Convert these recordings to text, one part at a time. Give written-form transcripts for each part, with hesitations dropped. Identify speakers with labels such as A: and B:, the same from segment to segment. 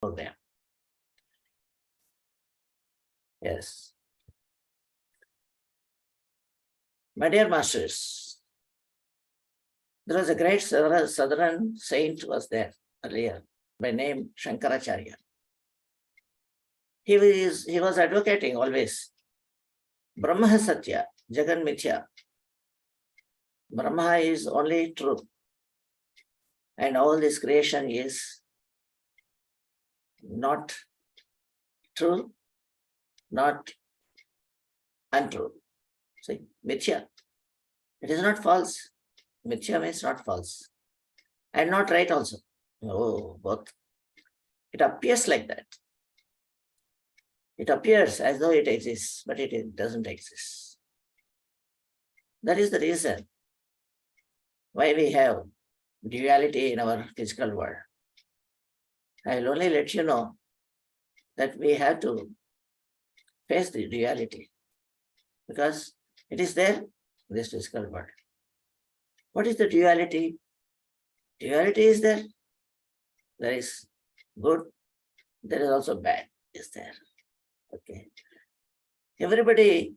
A: program. Yes. My dear masters, there was a great southern saint was there earlier by name Shankaracharya. He was advocating always Brahma Satya, Jagan Mithya. Brahma is only true. And all this creation is not true, not untrue. See, Mithya. It is not false. Mithya means not false. And not right also. Oh, both. It appears like that. It appears as though it exists, but it doesn't exist. That is the reason why we have duality in our physical world. I will only let you know that we have to face the duality because it is there in this physical world. What is the duality? Duality is there. There is good. There is also bad. Is there? Okay. Everybody,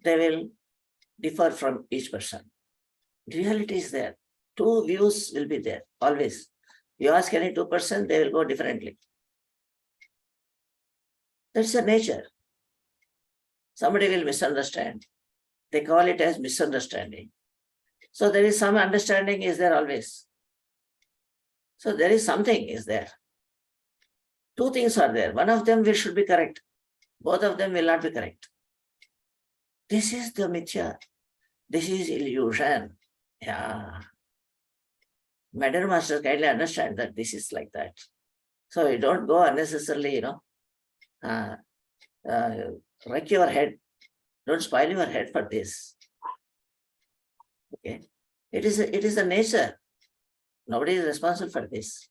A: they will differ from each person. Duality is there. Two views will be there, always. You ask any two persons, they will go differently. That's the nature. Somebody will misunderstand. They call it as misunderstanding. So there is some understanding is there always. So there is something is there. Two things are there. One of them should be correct. Both of them will not be correct. This is the mithya. This is illusion. Yeah. My dear master, kindly understand that this is like that. So you don't go unnecessarily, wreck your head. Don't spoil your head for this. Okay. It is the nature. Nobody is responsible for this.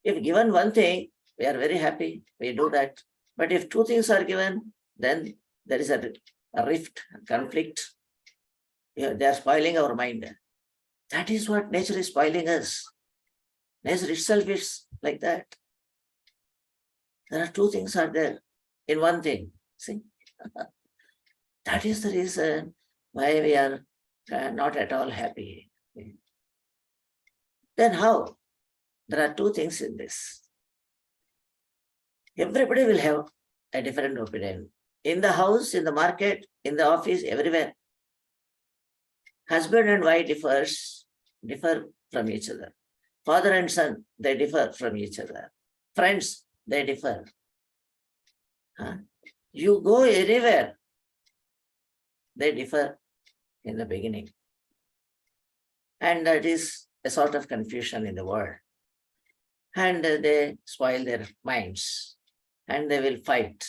A: If given one thing, we are very happy, we do that. But if two things are given, then there is a rift, a conflict. They are spoiling our mind. That is what nature is spoiling us. Nature itself is like that. There are two things are there in one thing. See? That is the reason why we are not at all happy. Then how? There are two things in this. Everybody will have a different opinion. In the house, in the market, in the office, everywhere. Husband and wife differ from each other. Father and son, they differ from each other. Friends, they differ. You go anywhere, they differ in the beginning. And that is a sort of confusion in the world. And they spoil their minds. And they will fight.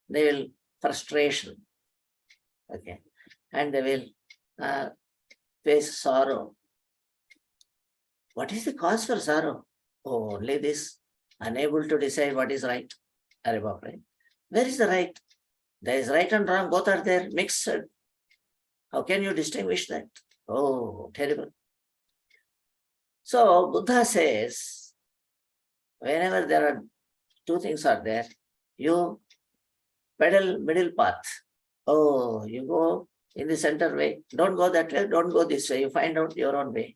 A: They will frustration. Okay. And they will face sorrow. What is the cause for sorrow? Oh, only this, unable to decide what is right. Right? Where is the right? There is right and wrong, both are there, mixed. How can you distinguish that? Oh, terrible. So Buddha says, whenever there are two things are there, you pedal middle path. Oh, you go in the center way. Don't go that way, don't go this way. You find out your own way.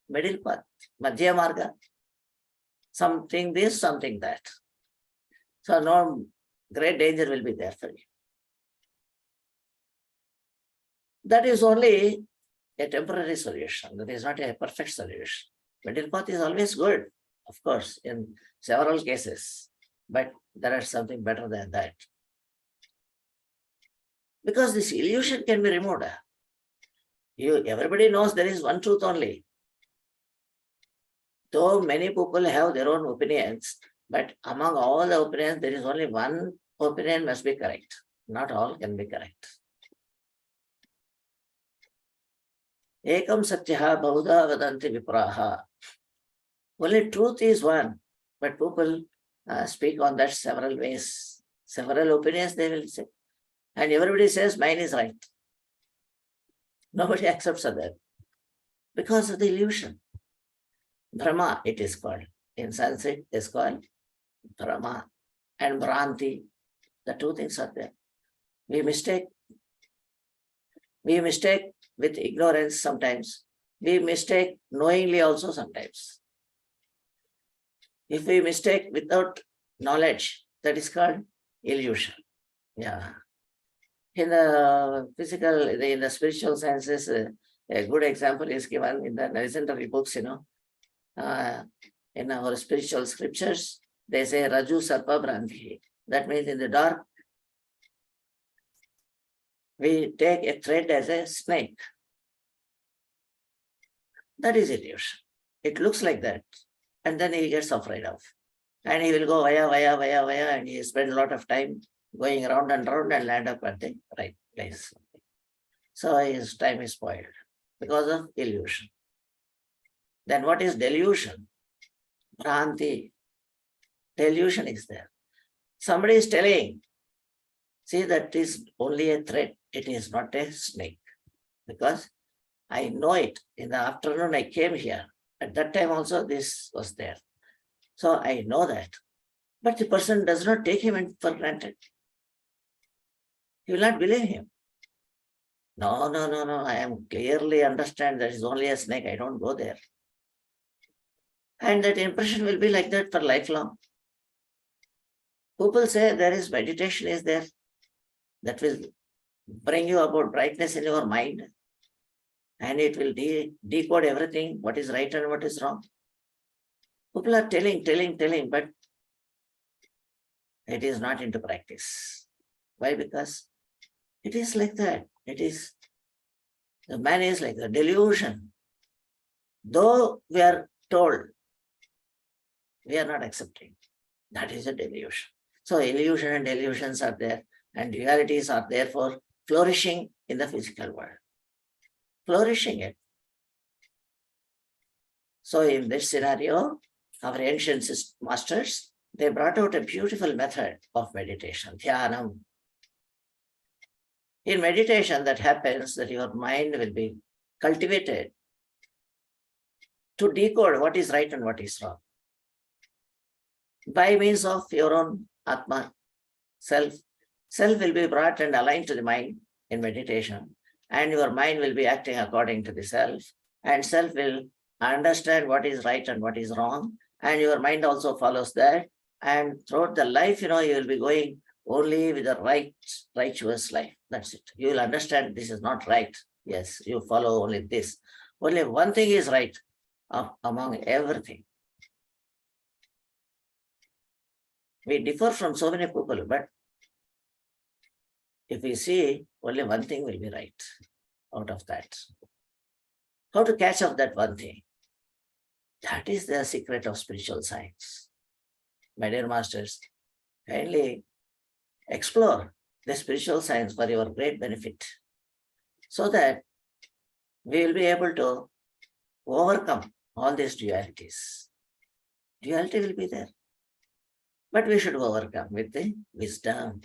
A: Middle path, Madhya Marga. Something this, something that. So no great danger will be there for you. That is only a temporary solution. That is not a perfect solution. Middle path is always good, of course, in several cases. But there is something better than that. Because this illusion can be removed. Everybody knows there is one truth only. Though many people have their own opinions, but among all the opinions, there is only one opinion must be correct. Not all can be correct. Ekam satyaha bahudha vadanti vipraha. Only truth is one, but people speak on that several ways. Several opinions they will say. And everybody says mine is right. Nobody accepts that because of the illusion. Brahma, it is called. In Sanskrit, it is called Brahma and Bhranti. The two things are there. We mistake with ignorance sometimes. We mistake knowingly also sometimes. If we mistake without knowledge, that is called illusion. Yeah. In the physical, in the spiritual sciences, a good example is given in the legendary books, in our spiritual scriptures, they say Raju Sarpa Brandhi. That means in the dark, we take a thread as a snake. That is illusion. It looks like that. And then he gets afraid of. And he will go via, and he spends a lot of time going around and around and land up at the right place. So his time is spoiled because of illusion. Then what is delusion? Bhranti. Delusion is there. Somebody is telling, see, that is only a thread. It is not a snake. Because I know it. In the afternoon, I came here. At that time also, this was there. So I know that. But the person does not take him for granted. He will not believe him. No. I am clearly understand that is only a snake. I don't go there. And that impression will be like that for lifelong. People say there is meditation is there. That will bring you about brightness in your mind. And it will decode everything, what is right and what is wrong. People are telling, but it is not into practice. Why? Because it is like that. The man is like the delusion. Though we are told, we are not accepting. That is a delusion. So illusion and delusions are there, and dualities are there for flourishing in the physical world. Flourishing it. So in this scenario, our ancient masters, they brought out a beautiful method of meditation, dhyanam. In meditation, that happens that your mind will be cultivated to decode what is right and what is wrong. By means of your own Atma, self will be brought and aligned to the mind in meditation, and your mind will be acting according to the self, and self will understand what is right and what is wrong, and your mind also follows that, and throughout the life, you will be going only with the righteous life. That's it. You will understand this is not right. Yes, you follow only this. Only one thing is right among everything. We differ from so many people, but if we see, only one thing will be right out of that. How to catch up that one thing? That is the secret of spiritual science. My dear masters, kindly explore the spiritual science for your great benefit, so that we will be able to overcome all these dualities. Duality will be there, but we should overcome with the wisdom.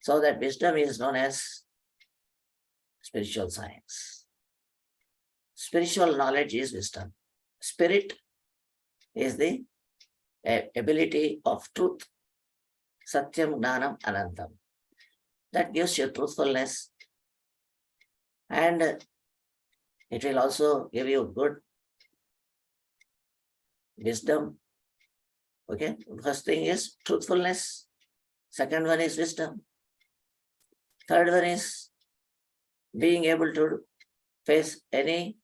A: So that wisdom is known as spiritual science. Spiritual knowledge is wisdom. Spirit is the ability of truth. Satyam, Gnanam, Anantam. That gives you truthfulness, and it will also give you good wisdom. Okay, first thing is truthfulness. Second one is wisdom. Third one is being able to face any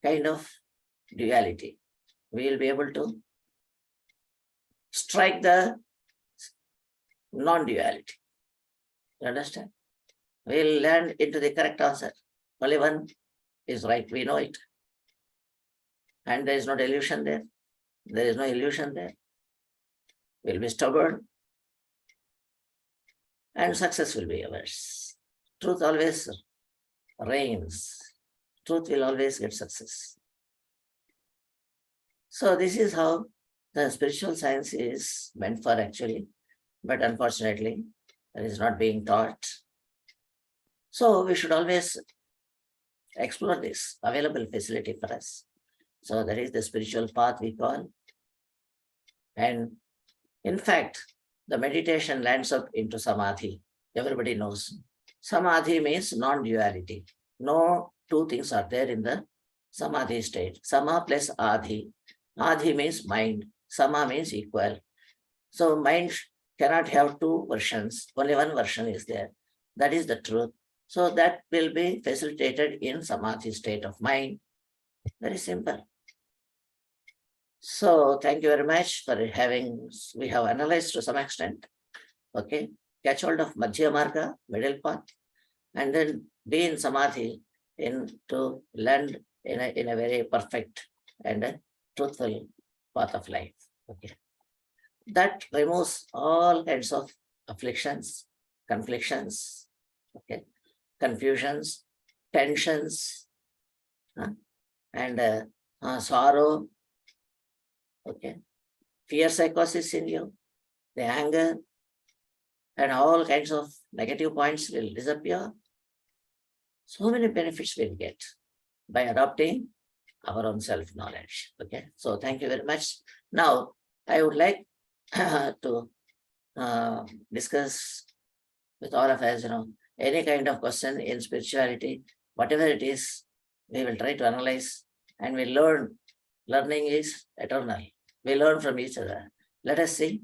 A: kind of duality. We will be able to strike the non-duality. You understand? We will land into the correct answer. Only one is right. We know it. And there is no delusion there. There is no illusion there. We will be stubborn, and success will be ours. Truth always reigns. Truth will always get success. So this is how the spiritual science is meant for actually, but unfortunately, that is not being taught. So we should always explore this available facility for us. So that is the spiritual path we call. And in fact, the meditation lands up into samadhi. Everybody knows. Samadhi means non-duality. No two things are there in the samadhi state. Sama plus adhi. Adhi means mind. Sama means equal. So mind cannot have two versions. Only one version is there. That is the truth. So that will be facilitated in samadhi state of mind. Very simple. So thank you very much for having, we have analyzed to some extent. Okay, catch hold of Madhya Marga, middle path, and then be in samadhi to land in a very perfect and a truthful path of life. Okay, that removes all kinds of afflictions, conflictions, okay, confusions, tensions, and sorrow, okay, fear psychosis in you, the anger, and all kinds of negative points will disappear. So many benefits we'll get by adopting our own self-knowledge. Okay, so thank you very much. Now, I would like to discuss with all of us, any kind of question in spirituality, whatever it is, we will try to analyze and we learn. Learning is eternal. We learn from each other. Let us see.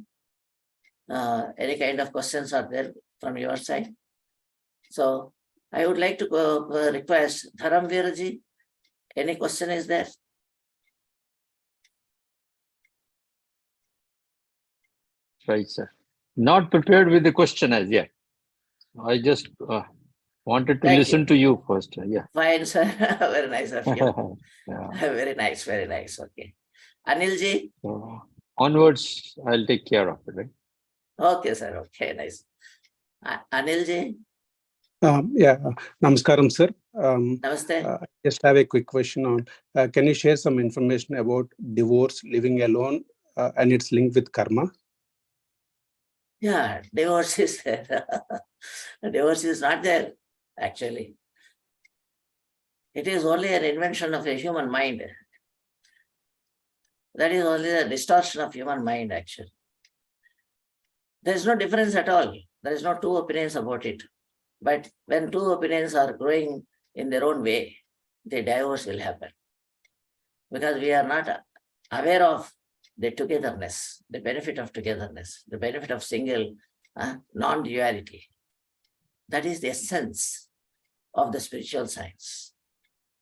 A: Any kind of questions are there from your side? So I would like to request Dharam Veeraji. Any question is there?
B: Right, sir. Not prepared with the question as yet. I just wanted to listen to you first. Yeah.
A: Fine, sir. Very nice of you.
B: Yeah.
A: Very nice, very nice. Okay. Anilji?
B: So, onwards, I'll take care of it, right?
A: Okay, sir. Okay, nice. Anilji?
C: Yeah, Namaskaram, sir.
A: Namaste.
C: I just have a quick question on, can you share some information about divorce, living alone, and its link with karma?
A: Yeah, divorce is there. Divorce is not there, actually. It is only an invention of a human mind. That is only the distortion of human mind, actually. There is no difference at all. There is no two opinions about it. But when two opinions are growing in their own way, the divorce will happen. Because we are not aware of the togetherness, the benefit of togetherness, the benefit of single non-duality. That is the essence of the spiritual science.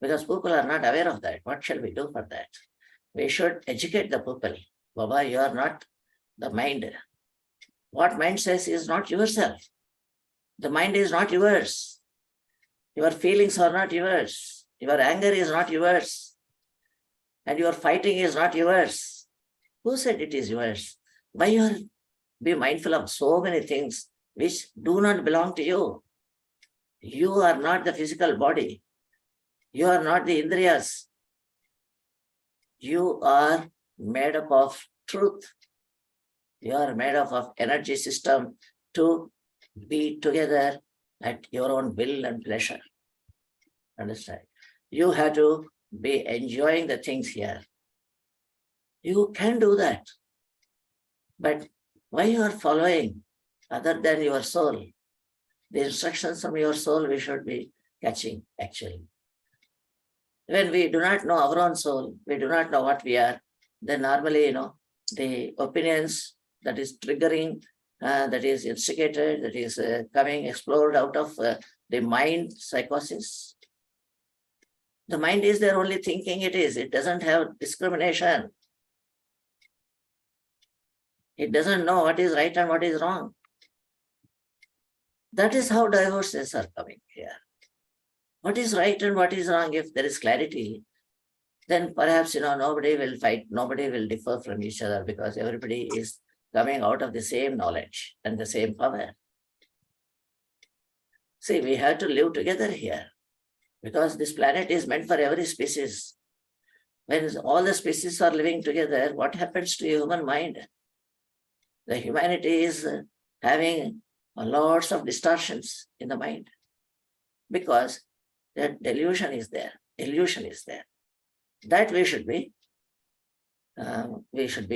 A: Because people are not aware of that. What shall we do for that? We should educate the people. Baba, you are not the mind. What mind says is not yourself. The mind is not yours. Your feelings are not yours. Your anger is not yours. And your fighting is not yours. Who said it is yours? Why you are be mindful of so many things which do not belong to you? You are not the physical body. You are not the indriyas. You are made up of truth. You are made up of energy system to be together at your own will and pleasure. Understand? You have to be enjoying the things here. You can do that. But why you are following other than your soul? The instructions from your soul we should be catching, actually. When we do not know our own soul, we do not know what we are, then normally, the opinions that is triggering, that is instigated, that is coming, explored out of the mind psychosis. The mind is there only thinking it is. It doesn't have discrimination. It doesn't know what is right and what is wrong. That is how divorces are coming here. What is right and what is wrong? If there is clarity, then perhaps, nobody will fight, nobody will differ from each other because everybody is coming out of the same knowledge and the same power. See, we have to live together here because this planet is meant for every species. When all the species are living together, what happens to human mind? The humanity is having lots of distortions in the mind because that delusion is there, illusion is there. That we should be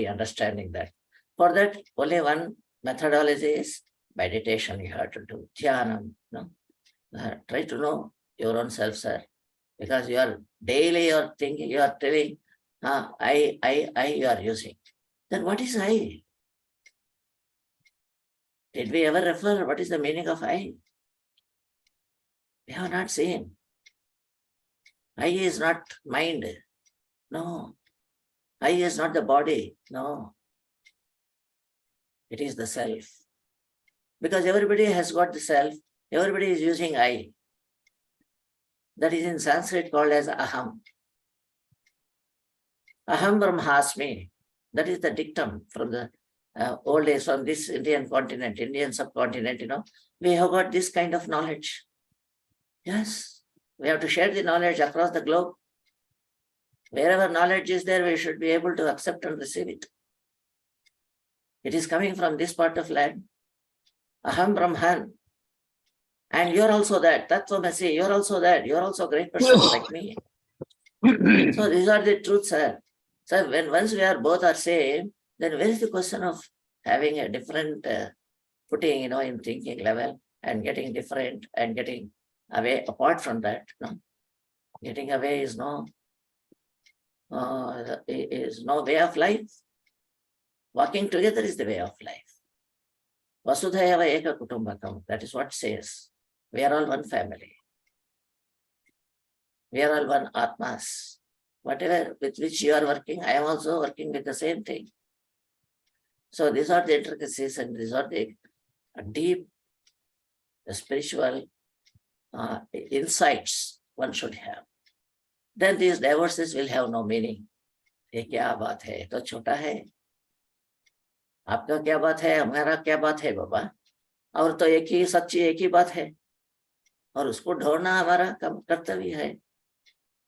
A: understanding that. For that, only one methodology is meditation. You have to do dhyanam. No? Try to know your own self, sir, because you are daily you're thinking, you are telling, I, you are using. Then what is I? Did we ever refer what is the meaning of I? We have not seen. I is not mind. No. I is not the body. No. It is the self. Because everybody has got the self. Everybody is using I. That is in Sanskrit called as aham. Aham brahmasmi. That is the dictum from the old days, from this Indian continent, Indian subcontinent, we have got this kind of knowledge. Yes, we have to share the knowledge across the globe. Wherever knowledge is there, we should be able to accept and receive it. It is coming from this part of land. Aham Brahman. And you're also that. Tattvamasi, you're also that. You're also a great person like me. So these are the truths, sir. So once we are both are same, then where is the question of having a different footing, in thinking level and getting different and getting away apart from that? No? Getting away is no way of life. Walking together is the way of life. Vasudhaiva eka kutumbakam. That is what says. We are all one family. We are all one Atmas. Whatever with which you are working, I am also working with the same thing. So these are the intricacies and these are the deep spiritual insights one should have. Then these divorces will have no meaning. ये क्या बात है? तो छोटा है. आपका क्या बात है? हमारा क्या बात है बाबा? और तो एक ही सच्ची एक ही बात है. और उसको ढूंढना हमारा कर्तव्य है.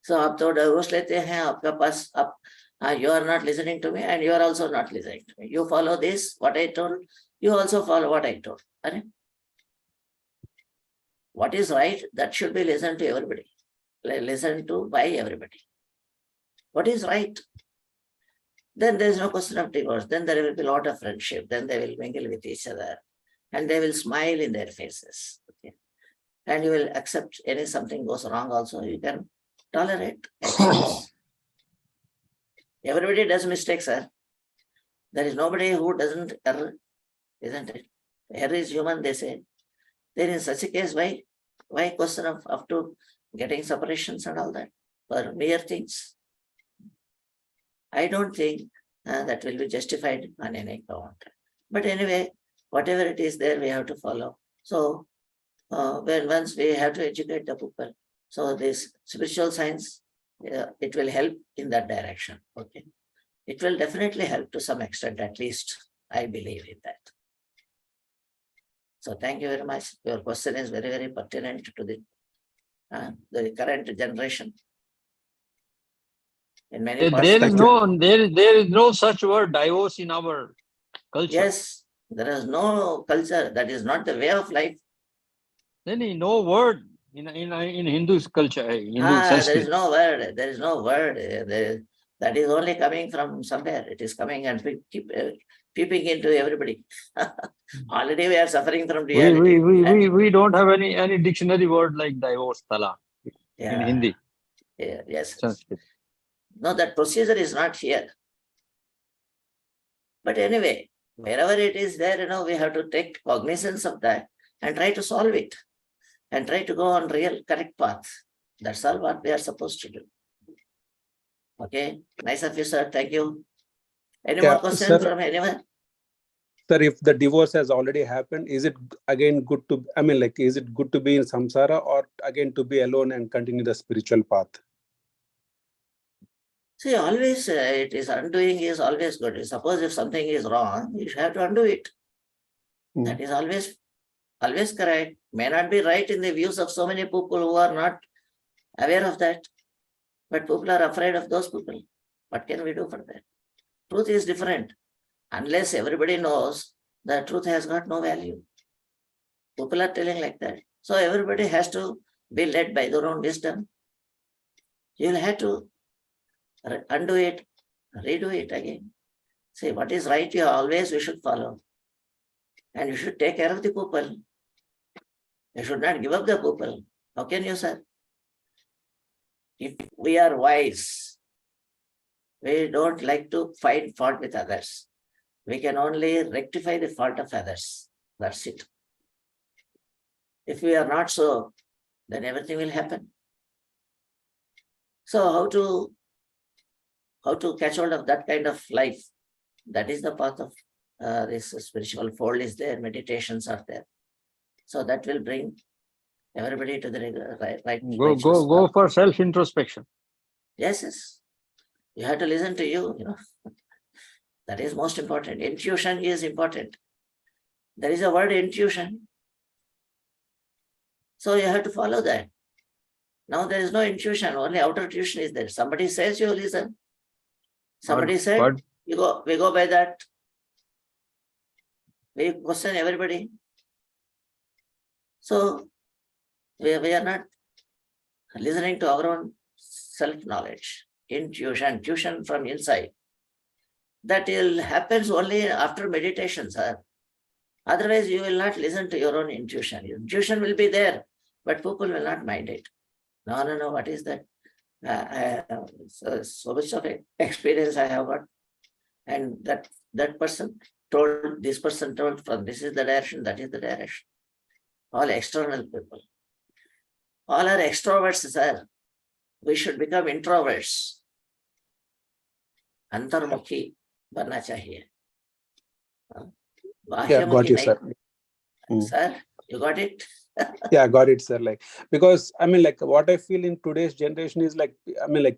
A: So आप तो डिवोर्स लेते हैं, आपका पास आप you are not listening to me and you are also not listening to me. You follow this, what I told, you also follow what I told. What is right, that should be listened to everybody. Listened to by everybody. What is right? Then there is no question of divorce. Then there will be a lot of friendship. Then they will mingle with each other and they will smile in their faces. Okay? And you will accept something goes wrong also. You can tolerate. Everybody does mistakes, sir. There is nobody who doesn't err, isn't it? Error is human, they say. Then in such a case, why question of up to getting separations and all that for mere things? I don't think that will be justified on any account. But anyway, whatever it is there, we have to follow. So once we have to educate the people, so this spiritual science, it will help in that direction. Okay, it will definitely help to some extent, at least I believe in that. So thank you very much. Your question is very, very pertinent to the current generation. In many parts,
B: there is no such word divorce in our culture.
A: Yes, there is no culture. That is not the way of life.
B: Then no word in Hindu's culture.
A: There is no word. There is no word. That is only coming from somewhere. It is coming and keep peeping into everybody. Already we are suffering from reality.
B: We don't have any dictionary word like divorce, talaq in Hindi.
A: Yeah, yes.
B: Sanskrit.
A: No, that procedure is not here. But anyway, wherever it is there, we have to take cognizance of that and try to solve it and try to go on real correct path. That's all what we are supposed to do. Okay, nice of you, sir. Thank you. Any more questions from anyone?
C: Sir, if the divorce has already happened, is it again good to, is it good to be in samsara or again to be alone and continue the spiritual path?
A: See, always it is undoing is always good. Suppose if something is wrong, you have to undo it. That is always correct. May not be right in the views of so many people who are not aware of that. But people are afraid of those people. What can we do for that? Truth is different. Unless everybody knows, the truth has got no value. People are telling like that. So everybody has to be led by their own wisdom. You will have to undo it, redo it again. See, what is right, we should follow. And you should take care of the people. You should not give up the people. How can you, sir? If we are wise, we don't like to find fault with others. We can only rectify the fault of others. That's it. If we are not so, then everything will happen. So how to catch hold of that kind of life? That is the path of this spiritual fold is there, meditations are there. So that will bring everybody to the right.
B: Go for self-introspection.
A: Yes. You have to listen to you. That is most important. Intuition is important. There is a word intuition. So you have to follow that. Now there is no intuition, only outer tuition is there. Somebody says, you listen. Somebody said, we go by that. We question everybody. So we are not listening to our own self-knowledge, intuition, tuition from inside. That happens only after meditation, sir. Otherwise, you will not listen to your own intuition. Your intuition will be there, but people will not mind it. No, what is that? So much of experience I have got. And that person told, this person told, from this is the direction, that is the direction. All external people. All are extroverts, sir. We should become introverts. Antarmukhi banna chahiye.
C: Yeah, got you, sir.
A: Sir, you got it?
C: Yeah, got it, sir. Because what I feel in today's generation is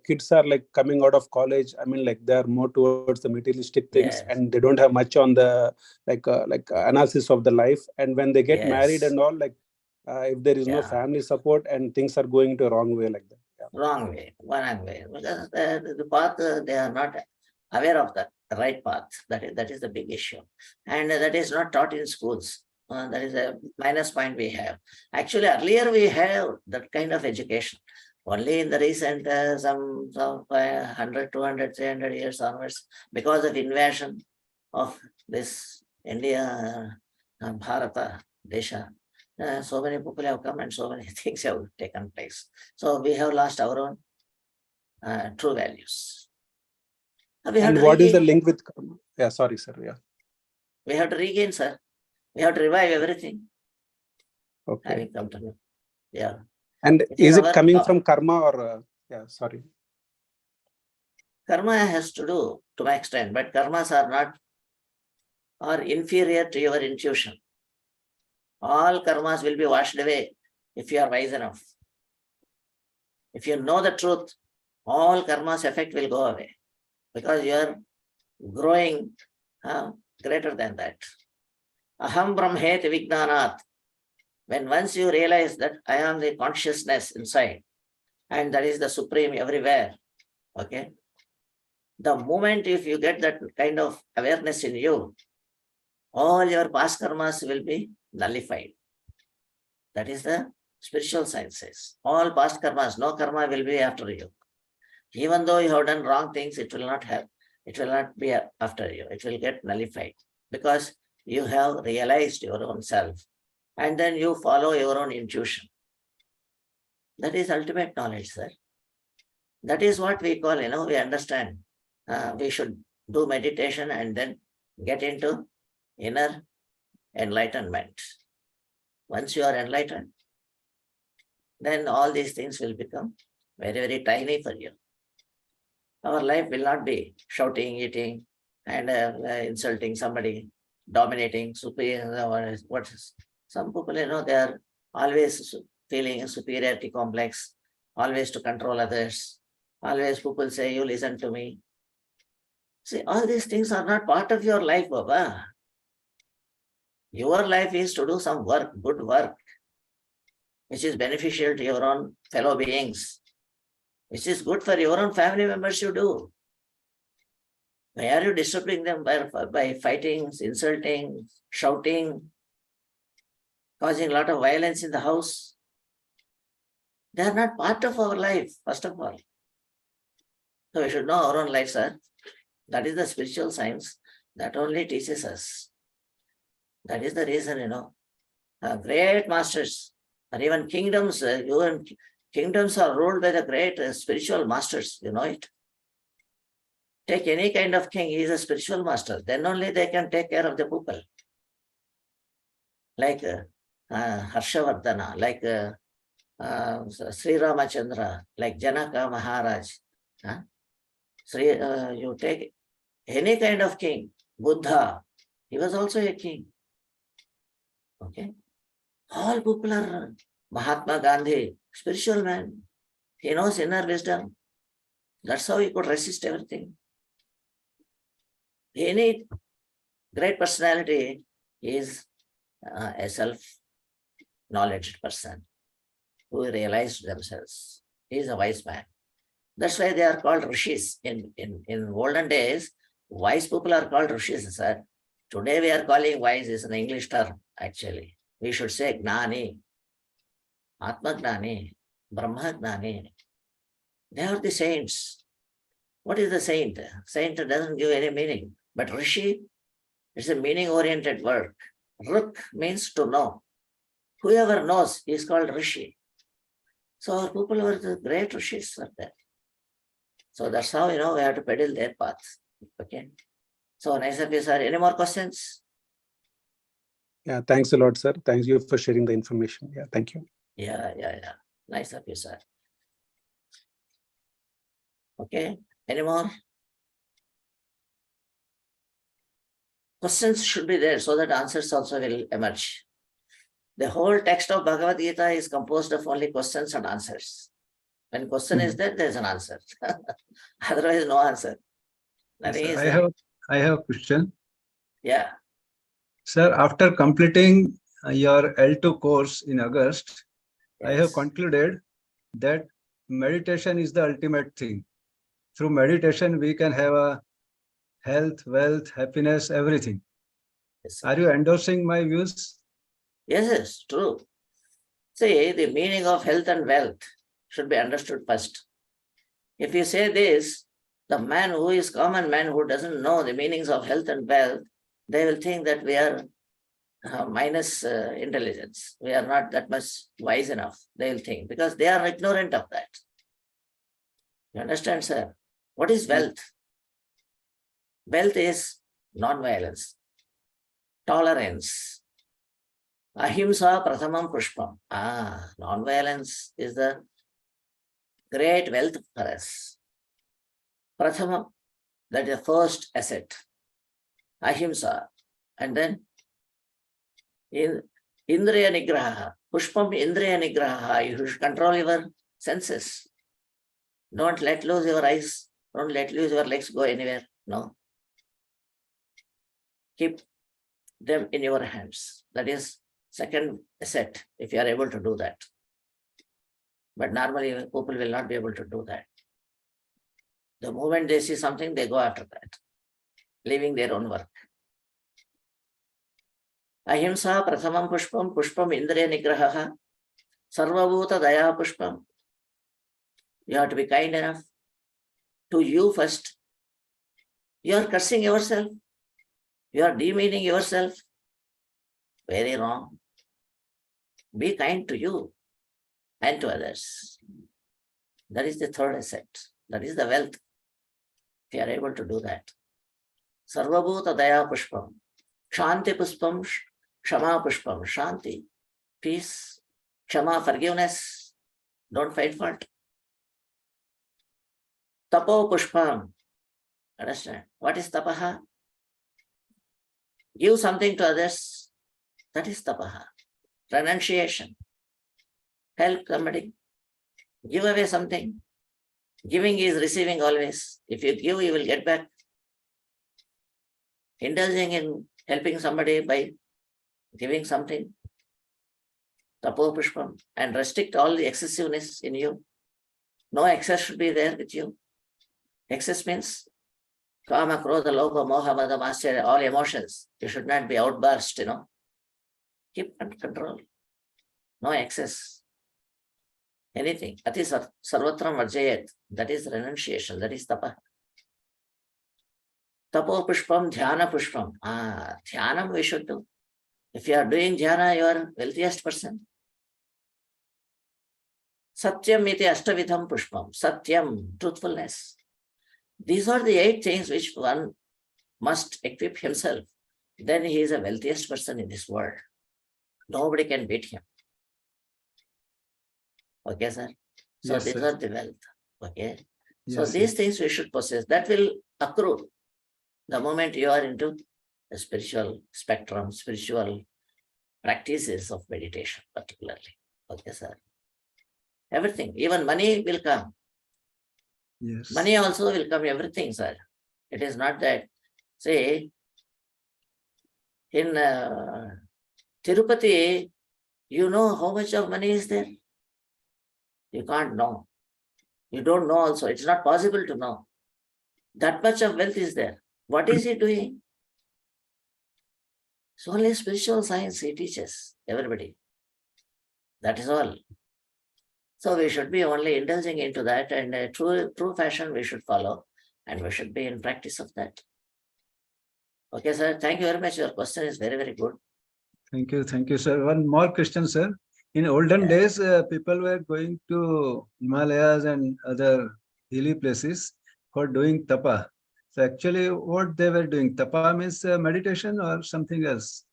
C: kids are coming out of college. They are more towards the materialistic things,
A: Yes.
C: and they don't have much on the analysis of the life. And when they get married and all, if there is no family support and things are going to a wrong way like that. Yeah.
A: Wrong way. Because the path, they are not aware of the right path. That is the big issue. And that is not taught in schools. That is a minus point we have. Actually, earlier we have that kind of education. Only in the recent some 100, 200, 300 years onwards, because of invasion of this India, Bharata, Desha, so many people have come and so many things have taken place. So we have lost our own true values.
C: And what is the link with karma? Yeah, sorry, sir. Yeah.
A: We have to regain, sir. We have to revive everything.
C: Okay.
A: Having come to know. Yeah.
C: And is it coming from karma or yeah, sorry.
A: Karma has to do to my extent, but karmas are inferior to your intuition. All karmas will be washed away if you are wise enough. If you know the truth, all karma's effect will go away because you are growing greater than that. Aham brahmeti vijnanat. When once you realize that I am the consciousness inside and that is the supreme everywhere, okay? The moment if you get that kind of awareness in you, all your past karmas will be nullified. That is the spiritual sciences. All past karmas, no karma will be after you. Even though you have done wrong things, it will not be after you. It will get nullified because you have realized your own self and then you follow your own intuition. That is ultimate knowledge, sir. That is what we call, we understand. We should do meditation and then get into inner enlightenment. Once you are enlightened, then all these things will become very, very tiny for you. Our life will not be shouting, eating, and insulting somebody, dominating, superior. Some people, they are always feeling a superiority complex, always to control others. Always people say, you listen to me. See, all these things are not part of your life, Baba. Your life is to do some work, good work, which is beneficial to your own fellow beings, which is good for your own family members you do. Why are you disturbing them by fighting, insulting, shouting, causing a lot of violence in the house? They are not part of our life, first of all. So we should know our own life, sir. That is the spiritual science that only teaches us. That is the reason, great masters or even kingdoms, even kingdoms are ruled by the great spiritual masters, you know it. Take any kind of king, he is a spiritual master. Then only they can take care of the people. Like Harshavardhana, like Sri Ramachandra, like Janaka Maharaj. You take any kind of king, Buddha, he was also a king. Okay. All people are Mahatma Gandhi, spiritual man. He knows inner wisdom. That's how he could resist everything. Any great personality is a self-knowledge person who realized themselves. He is a wise man. That's why they are called rishis. In olden days, wise people are called rishis, sir. Today we are calling wise is an English term, actually. We should say Gnani, Atma Gnani, Brahma Gnani. They are the saints. What is the saint? Saint doesn't give any meaning. But rishi, it's a meaning-oriented word. Ruk means to know. Whoever knows is called rishi. So our people were the great rishis for that. So that's how, we have to pedal their path. Okay. So nice of you, sir. Any more questions?
C: Yeah, thanks a lot, sir. Thank you for sharing the information. Yeah, thank you.
A: Yeah. Nice of you, sir. Okay. Any more? Questions should be there so that answers also will emerge. The whole text of Bhagavad Gita is composed of only questions and answers. When question is there, there's an answer. Otherwise, no answer. Nothing is there.
D: I have a question.
A: Yeah.
D: Sir, after completing your L2 course in August,
A: Yes.
D: I have concluded that meditation is the ultimate thing. Through meditation, we can have a health, wealth, happiness, everything.
A: Yes, sir.
D: Are you endorsing my views?
A: Yes, true. See, the meaning of health and wealth should be understood first. If you say this, the man who is common man who doesn't know the meanings of health and wealth, they will think that we are minus intelligence. We are not that much wise enough, they will think, because they are ignorant of that. You understand, sir? What is wealth? Wealth is non-violence, tolerance. Ahimsa prathamam pushpam. Non-violence is the great wealth for us. Prathamam, that is the first asset. Ahimsa. And then Indriya Nigraha. Pushpam Indriya Nigraha. You should control your senses. Don't let loose your eyes. Don't let loose your legs go anywhere. No. Keep them in your hands. That is second asset, if you are able to do that. But normally people will not be able to do that. The moment they see something, they go after that, leaving their own work. Ahimsa prathamam pushpam, pushpam indriya nigraha, sarvabhuta daya pushpam. You have to be kind enough to you first. You are cursing yourself. You are demeaning yourself. Very wrong. Be kind to you and to others. That is the third asset. That is the wealth. If you are able to do that. Sarvabhuta daya pushpam. Shanti pushpam. Kshama pushpam. Shanti. Peace. Kshama, forgiveness. Don't find fault. Tapo pushpam. Understand? What is tapaha? Give something to others. That is tapaha. Renunciation. Help somebody. Give away something. Giving is receiving always. If you give, you will get back. Indulging in helping somebody by giving something. Tapo pushpam. And restrict all the excessiveness in you. No excess should be there with you. Excess means kama, krodha, lobha, moha, mada, mascharya, all emotions. You should not be outburst, Keep under control. No excess. anything. Ati sarvatram varjayat. That is renunciation. That is tapa. Tapo pushpam, dhyana pushpam. Dhyanam we should do. If you are doing dhyana, you are wealthiest person. Satyam iti ashtavidham pushpam. Satyam, truthfulness. These are the 8 things which one must equip himself. Then he is the wealthiest person in this world. Nobody can beat him. Okay, sir? So
D: Yes,
A: these
D: sir.
A: are the wealth. Okay. So
D: Yes,
A: these
D: sir.
A: things we should possess. That will accrue the moment you are into the spiritual spectrum, spiritual practices of meditation, particularly. Okay, sir. Everything, even money will come.
D: Yes.
A: Money also will come, everything, sir. It is not that, say, in Tirupati, you know how much of money is there? You can't know. You don't know also. It's not possible to know. That much of wealth is there. What is he doing? It's only spiritual science he teaches everybody. That is all. So we should be only indulging into that, and a true fashion we should follow, and we should be in practice of that. Okay, sir. Thank you very much. Your question is very, very good.
D: Thank you, sir. One more question, sir. In olden days, people were going to Himalayas and other hilly places for doing tapa. So actually, what they were doing, tapa means meditation or something else?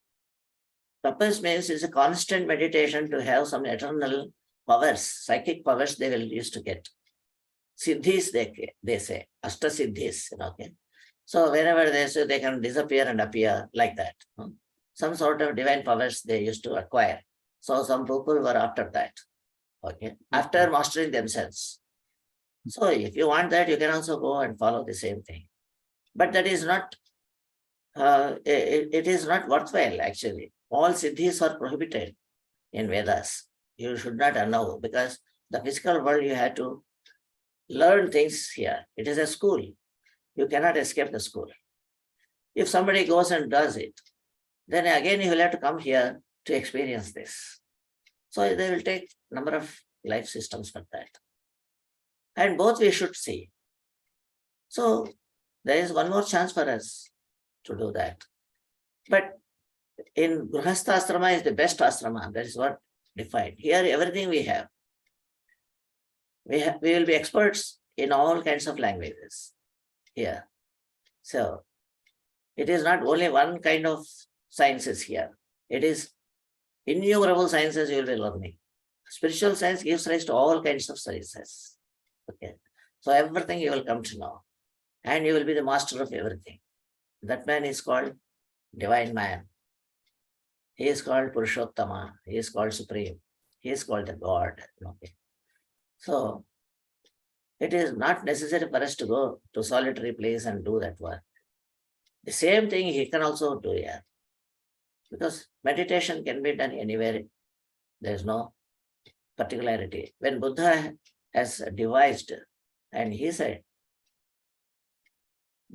A: Tapas means it's a constant meditation to have some eternal powers, psychic powers they will used to get. Siddhis, they say, Ashta Siddhis, okay. So whenever they say they can disappear and appear like that. Some sort of divine powers they used to acquire. So some people were after that. Okay. After mastering themselves. So if you want that, you can also go and follow the same thing. But that is not, it is not worthwhile actually. All siddhis are prohibited in Vedas. You should not allow, because the physical world you have to learn things here. It is a school. You cannot escape the school. If somebody goes and does it, then again you will have to come here to experience this. So they will take number of life systems for that. And both we should see. So there is one more chance for us to do that. But in Grihastha Asrama is the best asrama. That is what defined. Here everything we have. We will be experts in all kinds of languages here. So it is not only one kind of sciences here. It is innumerable sciences you will be learning. Spiritual science gives rise to all kinds of sciences. Okay. So everything you will come to know. And you will be the master of everything. That man is called divine man. He is called Purushottama. He is called Supreme. He is called the God. Okay. So it is not necessary for us to go to solitary place and do that work. The same thing he can also do here. Because meditation can be done anywhere. There is no particularity. When Buddha has devised, and he said,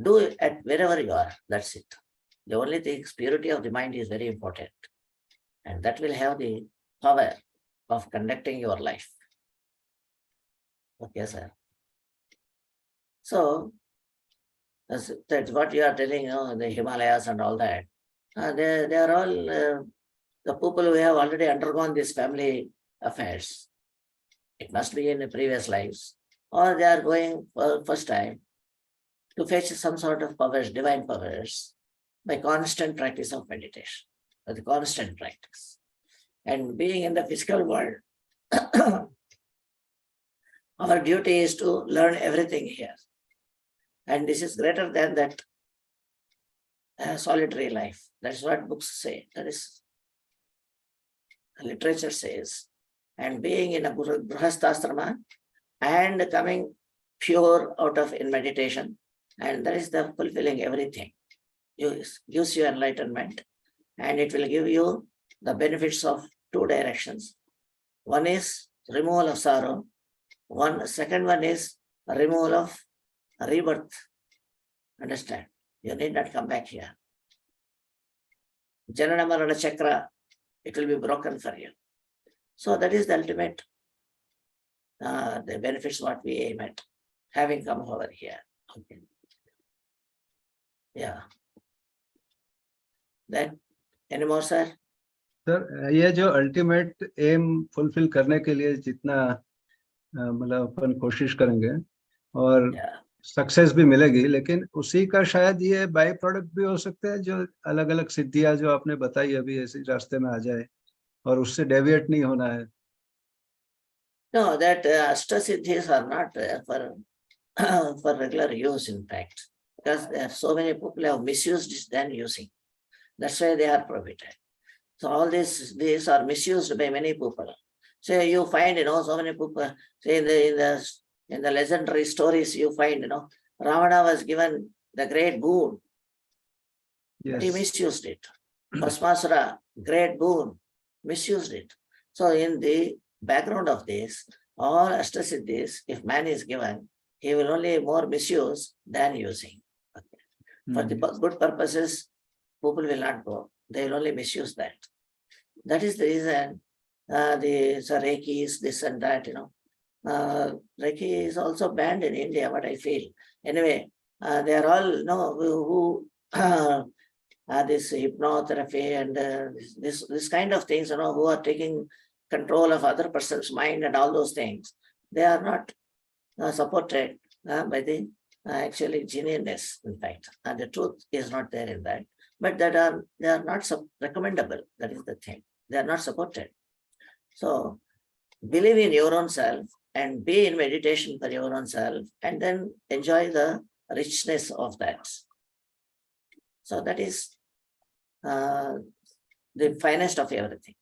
A: do it at wherever you are, that's it. The only thing is purity of the mind is very important. And that will have the power of conducting your life. Okay, sir. So that's what you are telling, the Himalayas and all that. They are all the people who have already undergone these family affairs. It must be in the previous lives. Or they are going for first time to fetch some sort of powers, divine powers, by constant practice of meditation, by the constant practice. And being in the physical world, our duty is to learn everything here. And this is greater than that solitary life. That's what books say. That is, literature says. And being in a Grihasthasrama and coming pure out of in meditation, and that is the fulfilling everything. It gives you enlightenment, and it will give you the benefits of 2 directions. One is removal of sorrow. Second one is removal of rebirth. Understand? You need not come back here. Janana Marana Chakra, it will be broken for you. So that is the ultimate the benefits what we aim at, having come over here. Okay. Yeah. Then, any more, sir?
D: Sir ये जो ultimate aim fulfil करने के लिए जितना मतलब अपन कोशिश करेंगे और
A: Yeah.
D: सक्सेस भी मिलेगी, लेकिन उसी का शायद ये बाय प्रोडक्ट भी हो सकता है जो अलग अलग सिद्धियां जो आपने बताई अभी ऐसे रास्ते में आ जाए और उससे डेविएट नहीं होना है.
A: No, that Ashtasiddhis are not for regular use, in fact, because there are so many people who have misused it than using. That's why they are prohibited. So all these are misused by many people. So you find, so many people, say in the legendary stories, you find, Ravana was given the great boon, but he
D: Yes.
A: misused it. Bhasmasura, great boon, misused it. So in the background of this, all Ashtasiddhis, if man is given, he will only more misuse than using. Okay. For the good purposes, people will not go. They will only misuse that. That is the reason the Reiki, this and that, Reiki is also banned in India, what I feel. Anyway, they are all, who this hypnotherapy and this kind of things, who are taking control of other person's mind and all those things. They are not supported by the actually genuineness, in fact. And the truth is not there in that. But they are not recommendable. That is the thing. They are not supported. So believe in your own self and be in meditation for your own self, and then enjoy the richness of that. So that is the finest of everything.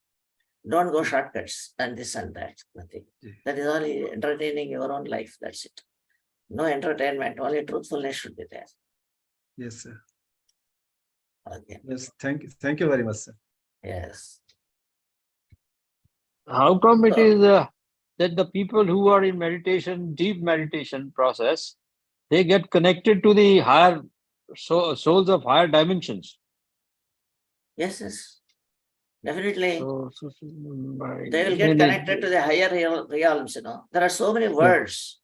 A: Don't go shortcuts and this and that. Nothing. That is only entertaining your own life. That's it. No entertainment. Only truthfulness should be there.
D: Yes, sir.
A: Okay.
D: Yes. Thank you very much, sir.
A: Yes.
B: How come it is that the people who are in meditation, deep meditation process, they get connected to the higher souls of higher dimensions?
A: Yes. Definitely.
B: So,
A: they will get connected to the higher realms, There are so many words.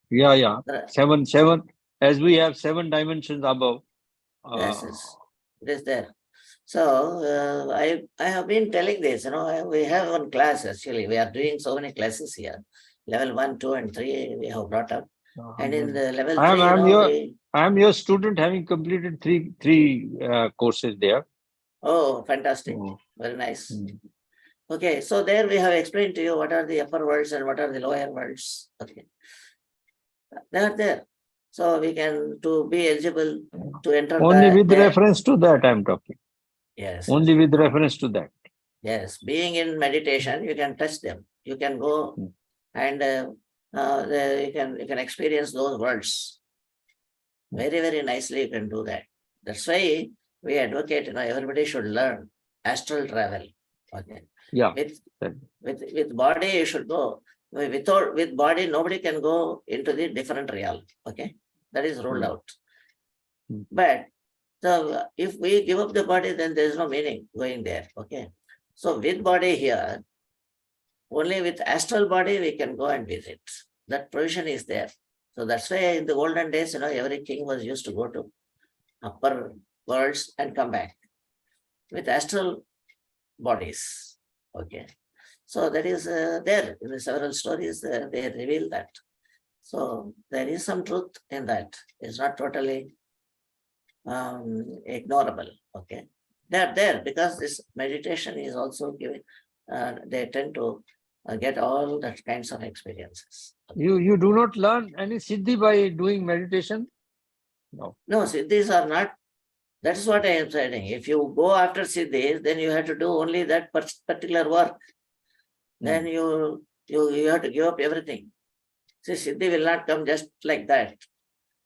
B: Yeah. Seven. As we have 7 dimensions above.
A: Yes. It is there. So I have been telling this, we have one class actually. We are doing so many classes here. Level 1, 2, and 3 we have brought up. And in the level 3,
B: I am your student, having completed three courses there.
A: Oh, fantastic. Very nice. Okay, so there we have explained to you what are the upper worlds and what are the lower worlds. Okay. They are there. So we can, to be eligible to enter
B: only with reference to that I'm talking.
A: Yes.
B: Only with reference to that.
A: Yes. Being in meditation, you can touch them. You can go and you can experience those worlds. Very, very nicely you can do that. That's why we advocate, everybody should learn astral travel. Okay.
B: Yeah.
A: With body, you should go. With body, nobody can go into the different realm. Okay. That is ruled out. But so if we give up the body, then there is no meaning going there. Okay. So with body here, only with astral body we can go and visit. That provision is there. So that's why in the olden days, every king was used to go to upper worlds and come back with astral bodies. Okay. So that is there in the several stories, they reveal that. So there is some truth in that. It's not totally ignorable. Okay. They're there because this meditation is also giving, they tend to get all that kinds of experiences.
B: You do not learn any siddhi by doing meditation? No.
A: No, siddhis are not. That is what I am saying. If you go after siddhis, then you have to do only that particular work. Then you have to give up everything. See, siddhi will not come just like that.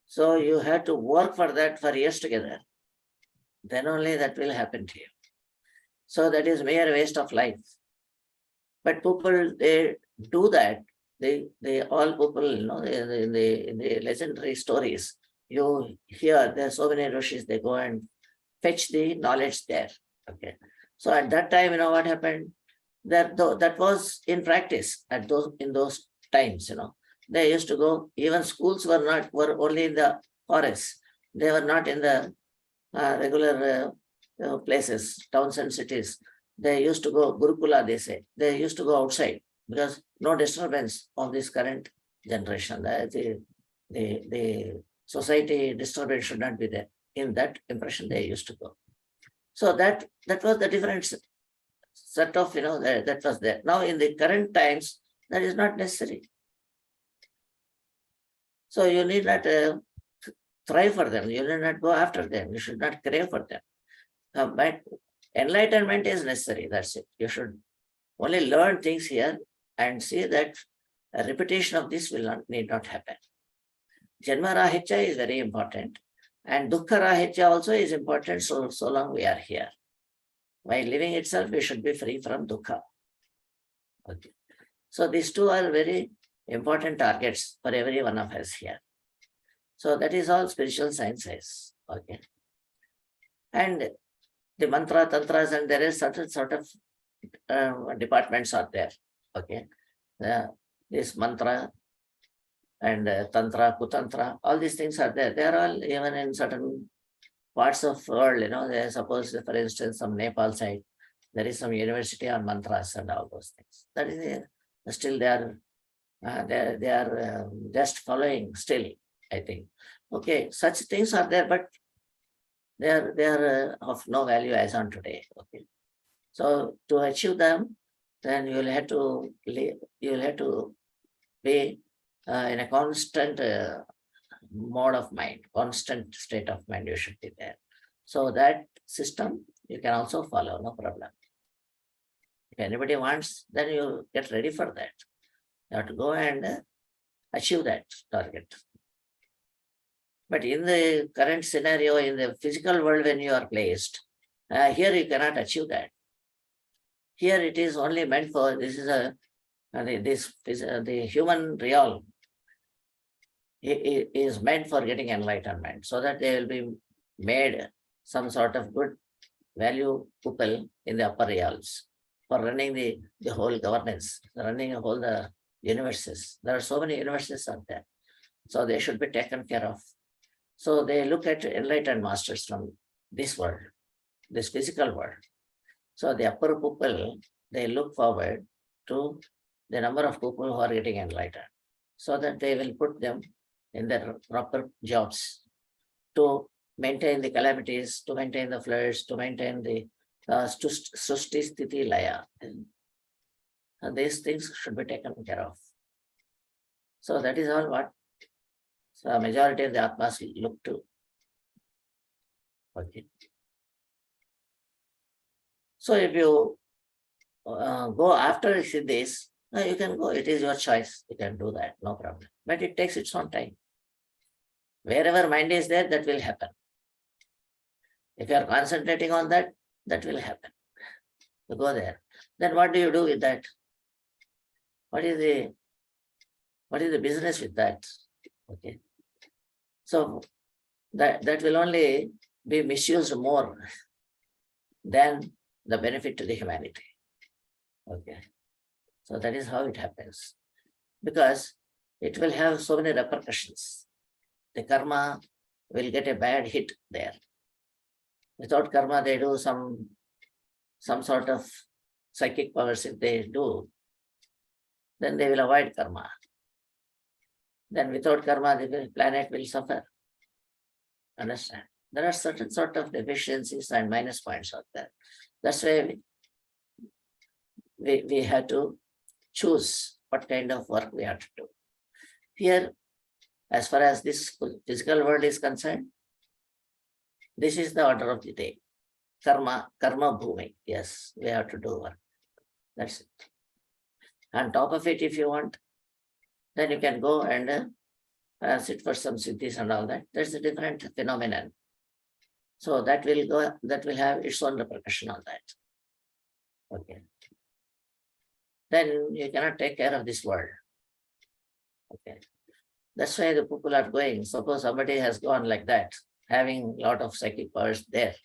A: So you have to work for that for years together. Then only that will happen to you. So that is mere waste of life. But people, they do that. They all people, in the legendary stories, you hear there are so many rishis, they go and fetch the knowledge there. Okay. So at that time, what happened? That was in practice in those times, they used to go, even schools were only in the forests. They were not in the regular places, towns and cities. They used to go Gurukula, they say. They used to go outside because no disturbance of this current generation. The society disturbance should not be there. In that impression, they used to go. So that was the different set of, that was there. Now in the current times, that is not necessary. So you need not try for them. You need not go after them. You should not crave for them. But enlightenment is necessary. That's it. You should only learn things here and see that a repetition of this need not happen. Janma rahitya is very important. And dukkha rahitya also is important so long we are here. While living itself, we should be free from dukkha. Okay. So these two are very important targets for every one of us here. So that is all spiritual sciences. Okay. And the mantra, tantras, and there is certain sort of departments are there. Okay. This mantra and tantra, kutantra, all these things are there. They are all even in certain parts of world, they suppose, for instance, some Nepal side, there is some university on mantras and all those things. That is there. Still they are just following still, I think. Okay, such things are there, but they are of no value as on today. Okay. So to achieve them, then you will have to be in a constant mode of mind, constant state of mind you should be there. So that system you can also follow, no problem. If anybody wants, then you get ready for that. You have to go and achieve that target. But in the current scenario, in the physical world when you are placed, here you cannot achieve that. Here it is only meant for, this is the human realm is meant for getting enlightenment, so that they will be made some sort of good value people in the upper realms for running the whole governance, running the whole the universes. There are so many universes out there. So they should be taken care of. So they look at enlightened masters from this world, this physical world. So the upper people, they look forward to the number of people who are getting enlightened, so that they will put them in their proper jobs to maintain the calamities, to maintain the floods, to maintain the Sushti Sthiti Laya. And these things should be taken care of. So that is all what the majority of the Atmas look to. Okay. So if you go after this, you can go, it is your choice. You can do that, no problem. But it takes its own time. Wherever mind is there, that will happen. If you are concentrating on that, that will happen. You go there. Then what do you do with that? What is the business with that? Okay. So that will only be misused more than the benefit to the humanity. Okay. So that is how it happens. Because it will have so many repercussions. The karma will get a bad hit there. Without karma, they do some sort of psychic powers. If they do, then they will avoid karma. Then without karma, the planet will suffer. Understand? There are certain sort of deficiencies and minus points out there. That's why we have to choose what kind of work we have to do. Here, as far as this physical world is concerned, this is the order of the day. Karma bhumi. Yes, we have to do work. That's it. On top of it, if you want, then you can go and sit for some siddhis and all that. That's a different phenomenon. So that will have its own repercussion on that. Okay. Then you cannot take care of this world. Okay. That's why the people are going. Suppose somebody has gone like that, having a lot of psychic powers there.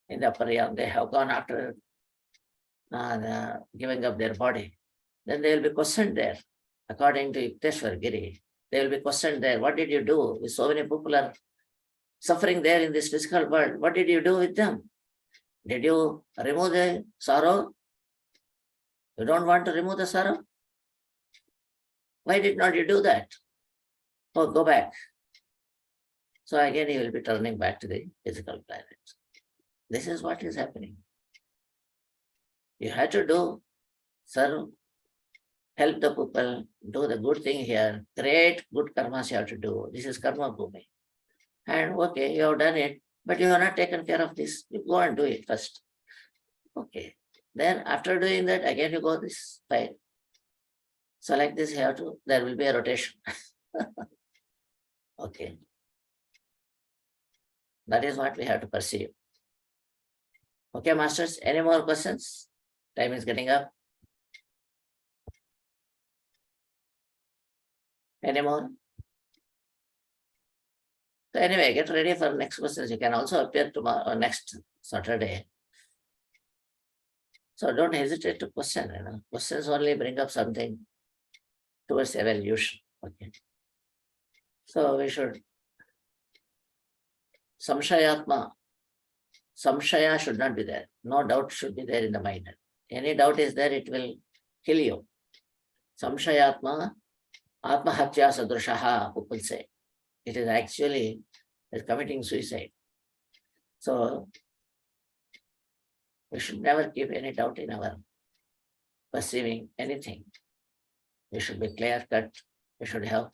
A: In the upper realm, they have gone after giving up their body. then they will be questioned there. According to Yukteswar Giri, they will be questioned there. What did you do? So many people are suffering there in this physical world. What did you do with them? Did you remove the sorrow? You don't want to remove the sorrow? Why did not you do that? Oh, go back. So again, he will be turning back to the physical planet. This is what is happening. You have to do, serve, help the people, do the good thing here, create good karmas you have to do. This is karma bhumi. And okay, you have done it, but you have not taken care of this. You go and do it first. Okay. Then after doing that, again you go this side. So like this, you have to, there will be a rotation. Okay. That is what we have to perceive. Okay, masters, any more questions? Time is getting up. Any more? So anyway, get ready for next questions. You can also appear tomorrow or next Saturday. So don't hesitate to question. Questions only bring up something towards evolution. Okay. So we should samshayatma. Samshaya should not be there. No doubt should be there in the mind. Any doubt is there, it will kill you. Samshayatma, atmahatya sadrushaha, people say. It is actually committing suicide. So we should never keep any doubt in our perceiving anything. We should be clear cut. We should have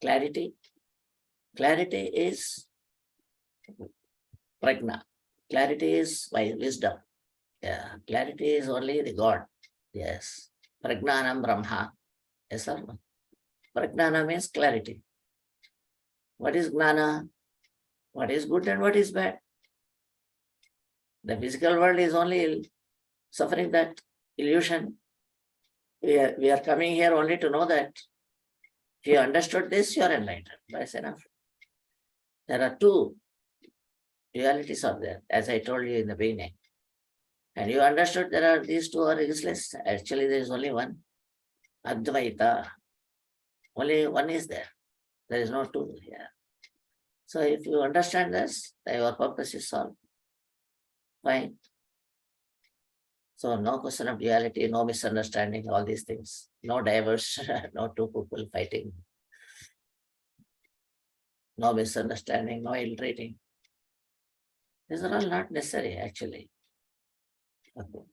A: clarity. Clarity is prajna. Clarity is by wisdom. Yeah, clarity is only the God. Yes. Prajnanam Brahma. Yes, sir. Prajnana means clarity. What is gnana? What is good and what is bad? The physical world is only suffering that illusion. We are coming here only to know that if you understood this, you are enlightened. That's enough. There are two dualities are there, as I told you in the beginning. And you understood there are these two are useless. Actually, there is only one. Advaita. Only one is there. There is no two here. So if you understand this, your purpose is solved. Fine. So no question of duality, no misunderstanding, all these things. No diverse, no two people fighting. No misunderstanding, no ill-treating. These are all not necessary, actually. Okay.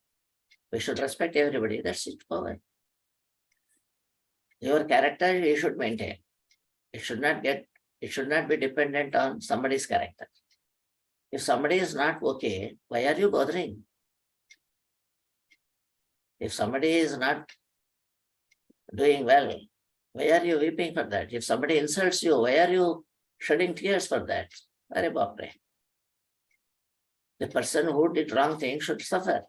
A: We should respect everybody. That's it. Over. Your character you should maintain. It should not be dependent on somebody's character. If somebody is not okay, why are you bothering? If somebody is not doing well, why are you weeping for that? If somebody insults you, why are you shedding tears for that? Are bapre. The person who did wrong thing should suffer.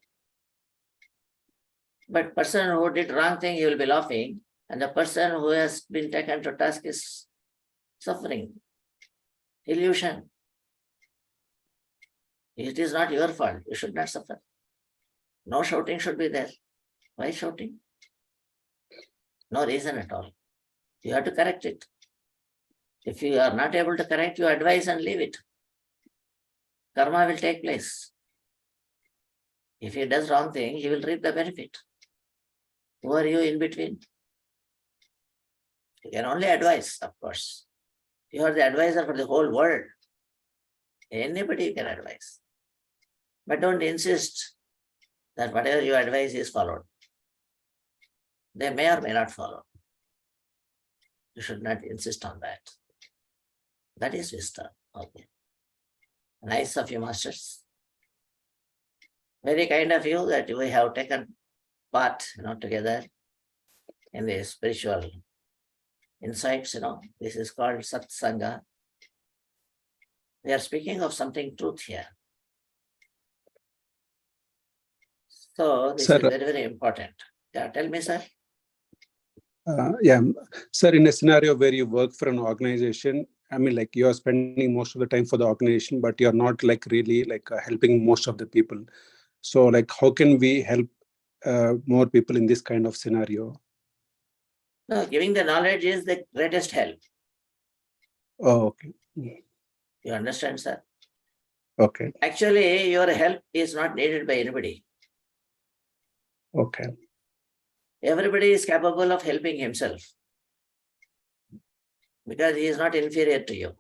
A: But person who did wrong thing, he will be laughing, and the person who has been taken to task is suffering. Illusion. It is not your fault. You should not suffer. No shouting should be there. Why shouting? No reason at all. You have to correct it. If you are not able to correct, you advise and leave it. Karma will take place. If he does wrong thing, he will reap the benefit. Who are you in between? You can only advise, of course. You are the advisor for the whole world. Anybody can advise. But don't insist that whatever you advise is followed. They may or may not follow. You should not insist on that. That is wisdom. Okay. Nice of you, masters. Very kind of you that we have taken part, together in the spiritual insights. This is called Satsanga. We are speaking of something truth here. So this
C: Sir,
A: is very, very important. Yeah, tell me, sir.
C: Yeah, sir, in a scenario where you work for an organization, I mean, like you are spending most of the time for the organization, but you're not like really like helping most of the people. So like, how can we help more people in this kind of scenario?
A: No, giving the knowledge is the greatest help.
C: Oh, okay.
A: You understand, sir?
C: Okay.
A: Actually, your help is not needed by anybody.
C: Okay.
A: Everybody is capable of helping himself because he is not inferior to you.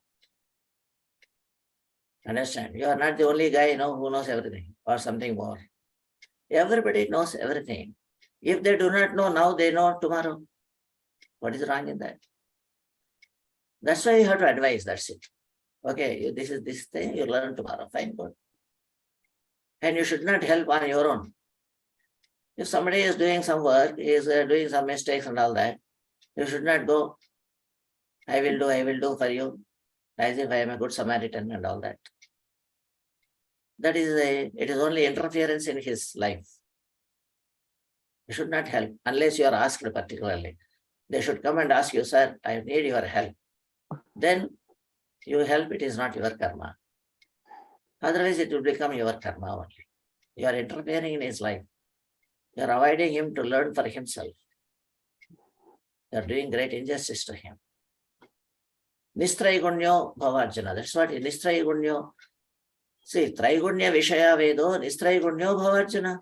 A: Understand? You are not the only guy who knows everything or something more. Everybody knows everything. If they do not know now, they know tomorrow. What is wrong in that? That's why you have to advise. That's it. Okay, this is this thing, you learn tomorrow. Fine, good. And you should not help on your own. If somebody is doing some work, is doing some mistakes and all that, you should not go, I will do for you, as if I am a good Samaritan and all that. That is it is only interference in his life. You should not help unless you are asked particularly. They should come and ask you, sir, I need your help. Then you help, it is not your karma. Otherwise, it will become your karma only. You are interfering in his life. You are avoiding him to learn for himself. You are doing great injustice to him. Nistraigunyo bhavarjana. That's what Nistraigunyo. See, Traigunya Vishaya Vedo, Nistraigunyo bhavarjana.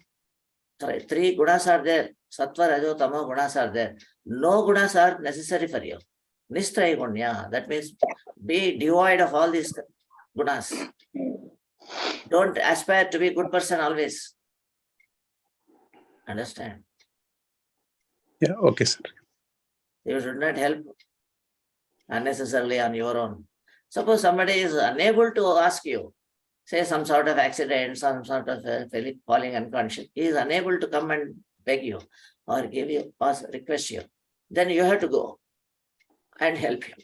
A: Three gunas are there. Sattva, Rajo, Tamo gunas are there. No gunas are necessary for you. Nistraigunya. That means be devoid of all these gunas. Don't aspire to be a good person always. Understand?
C: Yeah. Okay, sir.
A: You should not help unnecessarily on your own. Suppose somebody is unable to ask you, say some sort of accident, some sort of falling unconscious. He is unable to come and beg you or give you or request you. Then you have to go and help him.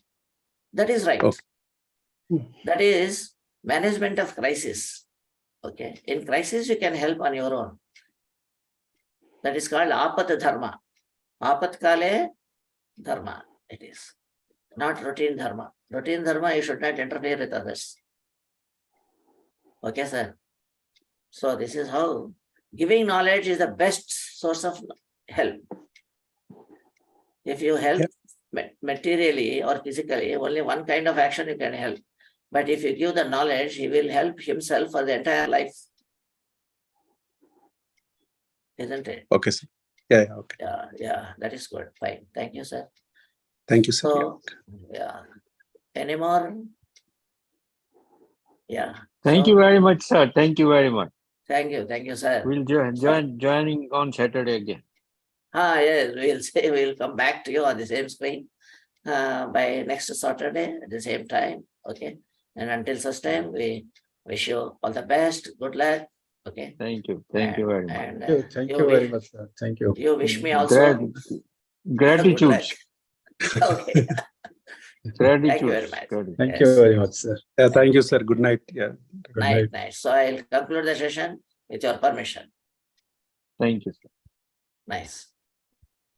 A: That is right.
C: Okay.
A: That is management of crisis. Okay. In crisis, you can help on your own. That is called apat dharma. Apat kale dharma. It is not routine dharma. Routine dharma, you should not interfere with others. Okay, sir. So this is how giving knowledge is the best source of help. If you help materially or physically, only one kind of action you can help. But if you give the knowledge, he will help himself for the entire life. Isn't it?
C: Okay, sir. Yeah, okay.
A: Yeah, that is good. Fine. Thank you, sir.
C: Thank you, sir.
A: So, yeah. Any more? Yeah.
B: Thank you very much, sir. Thank you very much.
A: Thank you, sir.
B: We'll joining on Saturday again.
A: Yes, we'll come back to you on the same screen by next Saturday at the same time. Okay. And until such time, we wish you all the best. Good luck. Okay.
B: Thank you. Thank you very much.
A: And,
D: Thank you very much, sir. Thank you.
A: You wish me also.
B: Gratitude.
A: Okay.
B: Gratitude.
A: Thank you very much.
D: Thank you very much, sir.
C: Yeah, thank you, sir. Good night. Yeah.
D: Good night.
A: Nice. So I'll conclude the session with your permission.
B: Thank you, sir.
A: Nice.